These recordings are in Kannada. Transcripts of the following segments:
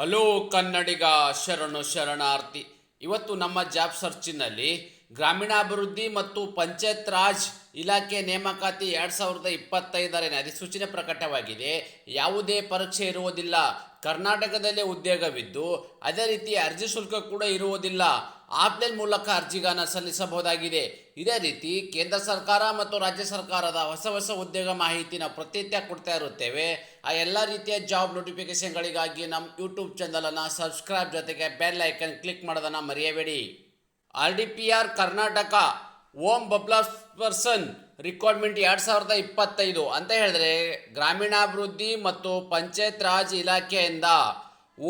ಹಲೋ ಕನ್ನಡಿಗ, ಶರಣು ಶರಣಾರ್ಥಿ. ಇವತ್ತು ನಮ್ಮ ಜಾಬ್ ಸರ್ಚಿನಲ್ಲಿ ಗ್ರಾಮೀಣಾಭಿವೃದ್ಧಿ ಮತ್ತು ಪಂಚಾಯತ್ ರಾಜ್ ಇಲಾಖೆ ನೇಮಕಾತಿ 2025 ಅಧಿಸೂಚನೆ ಪ್ರಕಟವಾಗಿದೆ. ಯಾವುದೇ ಪರೀಕ್ಷೆ ಇರುವುದಿಲ್ಲ, ಕರ್ನಾಟಕದಲ್ಲೇ ಉದ್ಯೋಗವಿದ್ದು ಅದೇ ರೀತಿ ಅರ್ಜಿ ಶುಲ್ಕ ಕೂಡ ಇರುವುದಿಲ್ಲ. ಆನ್ಲೈನ್ ಮೂಲಕ ಅರ್ಜಿಗಳನ್ನು ಸಲ್ಲಿಸಬಹುದಾಗಿದೆ. ಇದೇ ರೀತಿ ಕೇಂದ್ರ ಸರ್ಕಾರ ಮತ್ತು ರಾಜ್ಯ ಸರ್ಕಾರದ ಹೊಸ ಉದ್ಯೋಗ ಮಾಹಿತಿನ ಪ್ರತಿನಿತ್ಯ ಕೊಡ್ತಾ ಇರುತ್ತೇವೆ. ಆ ಎಲ್ಲ ರೀತಿಯ ಜಾಬ್ ನೋಟಿಫಿಕೇಶನ್ಗಳಿಗಾಗಿ ನಮ್ಮ ಯೂಟ್ಯೂಬ್ ಚಾನಲನ್ನು ಸಬ್ಸ್ಕ್ರೈಬ್ ಜೊತೆಗೆ ಬೆಲ್ ಐಕನ್ ಕ್ಲಿಕ್ ಮಾಡೋದನ್ನು ಮರೆಯಬೇಡಿ. RDPR Karnataka ombudsperson requirement 2025 ಅಂತ ಹೇಳಿದ್ರೆ ಗ್ರಾಮೀಣಾಭಿವೃದ್ಧಿ ಮತ್ತು ಪಂಚಾಯತ್ ರಾಜ್ ಇಲಾಖೆಯಿಂದ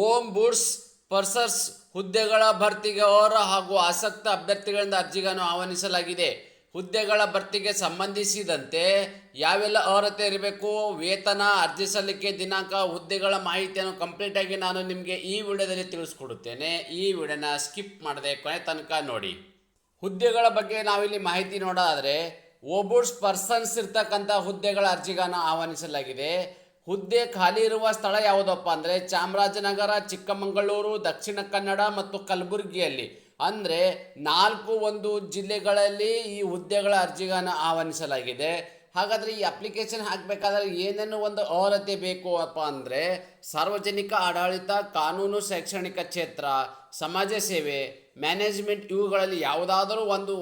ಓಮ್ ಬುಡ್ಸ್ ಪರ್ಸನ್ಸ್ ಹುದ್ದೆಗಳ ಭರ್ತಿಗೆ ಹಾಗೂ ಆಸಕ್ತ ಅಭ್ಯರ್ಥಿಗಳಿಂದ ಅರ್ಜಿಗಳನ್ನು ಆಹ್ವಾನಿಸಲಾಗಿದೆ. ಹುದ್ದೆಗಳ ಭರ್ತಿಗೆ ಸಂಬಂಧಿಸಿದಂತೆ ಯಾವೆಲ್ಲ ಅರ್ಹತೆ ಇರಬೇಕು, ವೇತನ, ಅರ್ಜಿ ಸಲ್ಲಿಕೆ ದಿನಾಂಕ, ಹುದ್ದೆಗಳ ಮಾಹಿತಿಯನ್ನು ಕಂಪ್ಲೀಟಾಗಿ ನಾನು ನಿಮಗೆ ಈ ವಿಡಿಯೋದಲ್ಲಿ ತಿಳಿಸ್ಕೊಡುತ್ತೇನೆ. ಈ ವಿಡಿಯೋನ ಸ್ಕಿಪ್ ಮಾಡದೆ ಕೊನೆ ತನಕ ನೋಡಿ. ಹುದ್ದೆಗಳ ಬಗ್ಗೆ ನಾವಿಲ್ಲಿ ಮಾಹಿತಿ ನೋಡೋದಾದರೆ ಓಬುಡ್ಸ್ ಪರ್ಸನ್ಸ್ ಇರ್ತಕ್ಕಂಥ ಹುದ್ದೆಗಳ ಅರ್ಜಿಗಳನ್ನು ಆಹ್ವಾನಿಸಲಾಗಿದೆ. ಹುದ್ದೆ ಖಾಲಿ ಇರುವ ಸ್ಥಳ ಯಾವುದಪ್ಪ ಅಂದರೆ ಚಾಮರಾಜನಗರ, ಚಿಕ್ಕಮಗಳೂರು, ದಕ್ಷಿಣ ಕನ್ನಡ ಮತ್ತು ಕಲಬುರಗಿಯಲ್ಲಿ, ಅಂದರೆ 4 ಜಿಲ್ಲೆಗಳಲ್ಲಿ ಈ ಹುದ್ದೆಗಳ ಅರ್ಜಿಗಳನ್ನು ಆಹ್ವಾನಿಸಲಾಗಿದೆ. ಹಾಗಾದರೆ ಈ ಅಪ್ಲಿಕೇಶನ್ ಹಾಕಬೇಕಾದ್ರೆ ಏನೇನು ಒಂದು ಅರ್ಹತೆ ಬೇಕು ಅಪ್ಪ ಅಂದರೆ ಸಾರ್ವಜನಿಕ ಆಡಳಿತ, ಕಾನೂನು, ಶೈಕ್ಷಣಿಕ ಕ್ಷೇತ್ರ, ಸಮಾಜ ಸೇವೆ, ಮ್ಯಾನೇಜ್ಮೆಂಟ್ ಇವುಗಳಲ್ಲಿ ಯಾವುದಾದರೂ ಒಂದು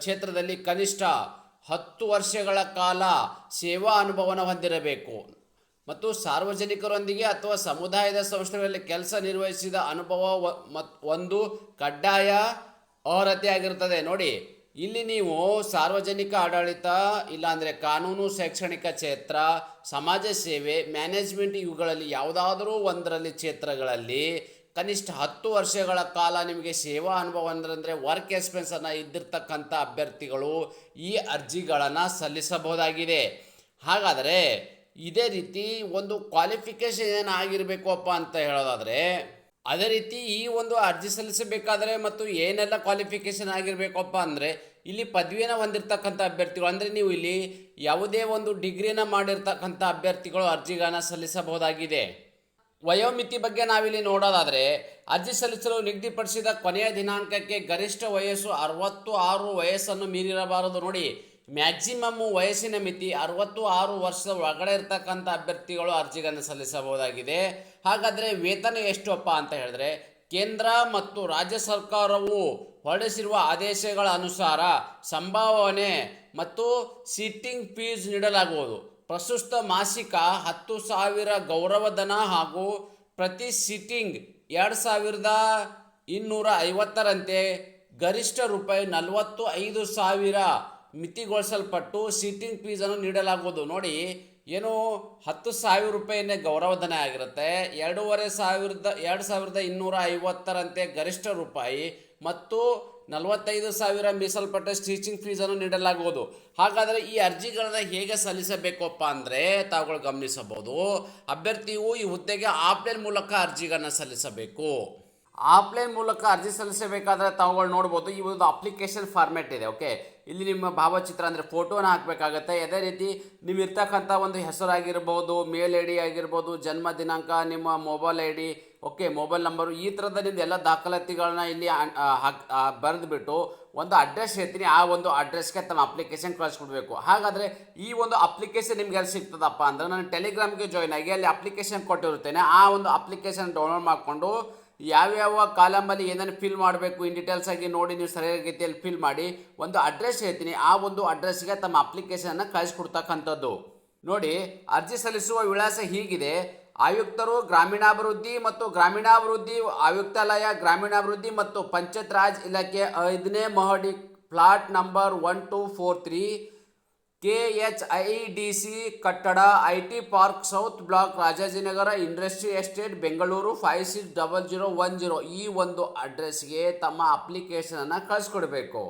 ಕ್ಷೇತ್ರದಲ್ಲಿ ಕನಿಷ್ಠ 10 ವರ್ಷಗಳ ಕಾಲ ಸೇವಾ ಅನುಭವನ ಹೊಂದಿರಬೇಕು ಮತ್ತು ಸಾರ್ವಜನಿಕರೊಂದಿಗೆ ಅಥವಾ ಸಮುದಾಯದ ಸಂಸ್ಥೆಗಳಲ್ಲಿ ಕೆಲಸ ನಿರ್ವಹಿಸಿದ ಅನುಭವ ಒಂದು ಕಡ್ಡಾಯ ಅರ್ಹತೆ ಆಗಿರುತ್ತದೆ. ನೋಡಿ, ಇಲ್ಲಿ ನೀವು ಸಾರ್ವಜನಿಕ ಆಡಳಿತ, ಇಲ್ಲಾಂದರೆ ಕಾನೂನು, ಶೈಕ್ಷಣಿಕ ಕ್ಷೇತ್ರ, ಸಮಾಜ ಸೇವೆ, ಮ್ಯಾನೇಜ್ಮೆಂಟ್ ಇವುಗಳಲ್ಲಿ ಯಾವುದಾದರೂ ಒಂದರಲ್ಲಿ ಕ್ಷೇತ್ರಗಳಲ್ಲಿ ಕನಿಷ್ಠ 10 ವರ್ಷಗಳ ಕಾಲ ನಿಮಗೆ ಸೇವಾ ಅನುಭವ ಅಂದರೆ ವರ್ಕ್ ಎಕ್ಸ್ಪೀರಿಯನ್ಸನ್ನು ಇದ್ದಿರ್ತಕ್ಕಂಥ ಅಭ್ಯರ್ಥಿಗಳು ಈ ಅರ್ಜಿಗಳನ್ನು ಸಲ್ಲಿಸಬಹುದಾಗಿದೆ. ಹಾಗಾದರೆ ಇದೇ ರೀತಿ ಒಂದು ಕ್ವಾಲಿಫಿಕೇಷನ್ ಏನಾಗಿರಬೇಕು ಅಪ್ಪ ಅಂತ ಹೇಳೋದಾದರೆ, ಅದೇ ರೀತಿ ಈ ಒಂದು ಅರ್ಜಿ ಸಲ್ಲಿಸಬೇಕಾದ್ರೆ ಮತ್ತು ಏನೆಲ್ಲ ಕ್ವಾಲಿಫಿಕೇಷನ್ ಆಗಿರಬೇಕಪ್ಪ ಅಂದರೆ ಇಲ್ಲಿ ಪದವಿಯನ್ನು ಹೊಂದಿರತಕ್ಕಂಥ ಅಭ್ಯರ್ಥಿಗಳು, ಅಂದರೆ ನೀವು ಇಲ್ಲಿ ಯಾವುದೇ ಒಂದು ಡಿಗ್ರಿನ ಮಾಡಿರ್ತಕ್ಕಂಥ ಅಭ್ಯರ್ಥಿಗಳು ಅರ್ಜಿಗಳನ್ನು ಸಲ್ಲಿಸಬಹುದಾಗಿದೆ. ವಯೋಮಿತಿ ಬಗ್ಗೆ ನಾವಿಲ್ಲಿ ನೋಡೋದಾದರೆ ಅರ್ಜಿ ಸಲ್ಲಿಸಲು ನಿಗದಿಪಡಿಸಿದ ಕೊನೆಯ ದಿನಾಂಕಕ್ಕೆ ಗರಿಷ್ಠ ವಯಸ್ಸು 66 ವಯಸ್ಸನ್ನು ಮೀರಿರಬಾರದು. ನೋಡಿ, ಮ್ಯಾಕ್ಸಿಮಮ್ ವಯಸ್ಸಿನ ಮಿತಿ 66 ವರ್ಷದ ಒಳಗಡೆ ಇರ್ತಕ್ಕಂಥ ಅಭ್ಯರ್ಥಿಗಳು ಅರ್ಜಿಗಳನ್ನು ಸಲ್ಲಿಸಬಹುದಾಗಿದೆ. ಹಾಗಾದರೆ ವೇತನ ಎಷ್ಟಪ್ಪ ಅಂತ ಹೇಳಿದ್ರೆ ಕೇಂದ್ರ ಮತ್ತು ರಾಜ್ಯ ಸರ್ಕಾರವು ಹೊರಡಿಸಿರುವ ಆದೇಶಗಳ ಅನುಸಾರ ಸಂಭಾವನೆ ಮತ್ತು ಸಿಟ್ಟಿಂಗ್ ಫೀಸ್ ನೀಡಲಾಗುವುದು. ಪ್ರಸ್ತುತ ಮಾಸಿಕ 10,000 ಗೌರವಧನ ಹಾಗೂ ಪ್ರತಿ ಸಿಟ್ಟಿಂಗ್ 2,250ರಂತೆ ಗರಿಷ್ಠ ರೂಪಾಯಿ 45,000 ಮಿತಿಗೊಳಿಸಲ್ಪಟ್ಟು ಸಿಟ್ಟಿಂಗ್ ಫೀಸನ್ನು ನೀಡಲಾಗುವುದು. ನೋಡಿ, ಏನು 10,000 ರೂಪಾಯಿನೇ ಗೌರವಧನ ಆಗಿರುತ್ತೆ, 2,250ರಂತೆ ಗರಿಷ್ಠ ರೂಪಾಯಿ ಮತ್ತು 45,000 ಮೀಸಲ್ಪಟ್ಟ ಟೀಚಿಂಗ್ ಫೀಸನ್ನು ನೀಡಲಾಗುವುದು. ಹಾಗಾದರೆ ಈ ಅರ್ಜಿಗಳನ್ನು ಹೇಗೆ ಸಲ್ಲಿಸಬೇಕಪ್ಪ ಅಂದರೆ ತಾವುಗಳು ಗಮನಿಸಬಹುದು. ಅಭ್ಯರ್ಥಿಯು ಈ ಹುದ್ದೆಗೆ ಆಫ್ಲೈನ್ ಮೂಲಕ ಅರ್ಜಿಗಳನ್ನು ಸಲ್ಲಿಸಬೇಕು. ಆಫ್ಲೈನ್ ಮೂಲಕ ಅರ್ಜಿ ಸಲ್ಲಿಸಬೇಕಾದ್ರೆ ತಾವುಗಳು ನೋಡ್ಬೋದು, ಈ ಒಂದು ಅಪ್ಲಿಕೇಶನ್ ಫಾರ್ಮ್ಯಾಟ್ ಇದೆ. ಓಕೆ, ಇಲ್ಲಿ ನಿಮ್ಮ ಭಾವಚಿತ್ರ ಅಂದರೆ ಫೋಟೋನ ಹಾಕಬೇಕಾಗತ್ತೆ. ಅದೇ ರೀತಿ ನೀವು ಇರ್ತಕ್ಕಂಥ ಒಂದು ಹೆಸರಾಗಿರ್ಬೋದು, ಮೇಲ್ ಐ ಡಿ ಆಗಿರ್ಬೋದು, ಜನ್ಮ ದಿನಾಂಕ, ನಿಮ್ಮ mobile I D, okay, mobile number, ಈ ಥರದ ನಿಮ್ದು ಎಲ್ಲ ದಾಖಲಾತಿಗಳನ್ನ ಇಲ್ಲಿ ಬರೆದುಬಿಟ್ಟು ಒಂದು ಅಡ್ರೆಸ್ ಹೇಳ್ತೀನಿ, ಆ ಒಂದು ಅಡ್ರೆಸ್ಗೆ ತಮ್ಮ ಅಪ್ಲಿಕೇಶನ್ ಕಳಿಸ್ಕೊಡ್ಬೇಕು. ಹಾಗಾದರೆ ಈ ಒಂದು ಅಪ್ಲಿಕೇಶನ್ ನಿಮ್ಗೆ ಎಲ್ಲಿ ಸಿಗ್ತದಪ್ಪ ಅಂದರೆ ನಾನು ಟೆಲಿಗ್ರಾಮ್ಗೆ ಜಾಯ್ನ್ ಆಗಿ ಅಲ್ಲಿ ಅಪ್ಲಿಕೇಶನ್ ಕೊಟ್ಟಿರುತ್ತೇನೆ. ಆ ಒಂದು ಅಪ್ಲಿಕೇಶನ್ ಡೌನ್ಲೋಡ್ ಮಾಡಿಕೊಂಡು ಯಾವ್ಯಾವ ಕಾಲಮಲ್ಲಿ ಏನೇನು ಫಿಲ್ ಮಾಡಬೇಕು ಇನ್ ಡೀಟೇಲ್ಸ್ ಆಗಿ ನೋಡಿ ನೀವು ಸರಿಯಾದ ರೀತಿಯಲ್ಲಿ ಫಿಲ್ ಮಾಡಿ ಒಂದು ಅಡ್ರೆಸ್ ಹೇಳ್ತೀನಿ, ಆ ಒಂದು ಅಡ್ರೆಸ್ಗೆ ತಮ್ಮ ಅಪ್ಲಿಕೇಶನ್ನ ಕಳಿಸ್ಕೊಡ್ತಕ್ಕಂಥದ್ದು. ನೋಡಿ, ಅರ್ಜಿ ಸಲ್ಲಿಸುವ ವಿಳಾಸ ಹೀಗಿದೆ. ಆಯುಕ್ತರು, ಗ್ರಾಮೀಣಾಭಿವೃದ್ಧಿ ಮತ್ತು ಗ್ರಾಮೀಣಾಭಿವೃದ್ಧಿ ಆಯುಕ್ತಾಲಯ, ಗ್ರಾಮೀಣಾಭಿವೃದ್ಧಿ ಮತ್ತು ಪಂಚಾಯತ್ ರಾಜ್ ಇಲಾಖೆ, 5ನೇ ಮಹಡಿ, ಪ್ಲಾಟ್ ನಂಬರ್ 1243, KHIDC ಕಟ್ಟಡ, IT park, south block, Rajajinagar, industry estate, Bengaluru 560010. ಈ ಒಂದು ಅಡ್ರೆಸ್ಗೆ ತಮ್ಮ ಅಪ್ಲಿಕೇಶನನ್ನು ಕಳಿಸ್ಕೊಡ್ಬೇಕು.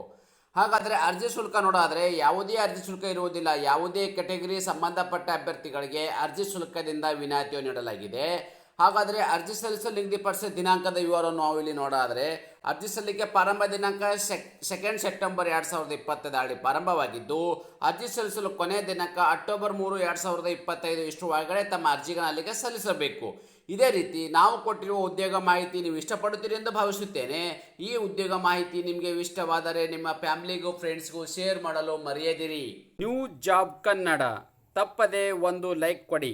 ಹಾಗಾದರೆ ಅರ್ಜಿ ಶುಲ್ಕ ನೋಡೋದಾದರೆ ಯಾವುದೇ ಅರ್ಜಿ ಶುಲ್ಕ ಇರುವುದಿಲ್ಲ. ಯಾವುದೇ ಕೆಟಗರಿ ಸಂಬಂಧಪಟ್ಟ ಅಭ್ಯರ್ಥಿಗಳಿಗೆ ಅರ್ಜಿ ಶುಲ್ಕದಿಂದ ವಿನಾಯಿತಿಯನ್ನು ನೀಡಲಾಗಿದೆ. ಹಾಗಾದರೆ ಅರ್ಜಿ ಸಲ್ಲಿಸಲು ನಿಗದಿಪಡಿಸಿದ ದಿನಾಂಕದ ವಿವರವನ್ನು ನಾವು ಇಲ್ಲಿ ನೋಡೋದಾದರೆ ಅರ್ಜಿ ಸಲ್ಲಿಕೆ ಪ್ರಾರಂಭ ದಿನಾಂಕ 2 ಸೆಪ್ಟೆಂಬರ್ 2025 ಪ್ರಾರಂಭವಾಗಿದ್ದು ಅರ್ಜಿ ಸಲ್ಲಿಸಲು ಕೊನೆಯ ದಿನಾಂಕ ಅಕ್ಟೋಬರ್ 3, 2025 ಇಷ್ಟು ಒಳಗಡೆ ತಮ್ಮ ಅರ್ಜಿಗಳನ್ನು ಅಲ್ಲಿಗೆ ಸಲ್ಲಿಸಬೇಕು. ಇದೇ ರೀತಿ ನಾವು ಕೊಟ್ಟಿರುವ ಉದ್ಯೋಗ ಮಾಹಿತಿ ನೀವು ಇಷ್ಟಪಡುತ್ತೀರಿ ಎಂದು ಭಾವಿಸುತ್ತೇನೆ. ಈ ಉದ್ಯೋಗ ಮಾಹಿತಿ ನಿಮಗೆ ಇಷ್ಟವಾದರೆ ನಿಮ್ಮ ಫ್ಯಾಮಿಲಿಗೂ ಫ್ರೆಂಡ್ಸ್ಗೂ ಶೇರ್ ಮಾಡಲು ಮರೆಯದಿರಿ. ನ್ಯೂ ಜಾಬ್ ಕನ್ನಡ ತಪ್ಪದೆ ಒಂದು ಲೈಕ್ ಕೊಡಿ.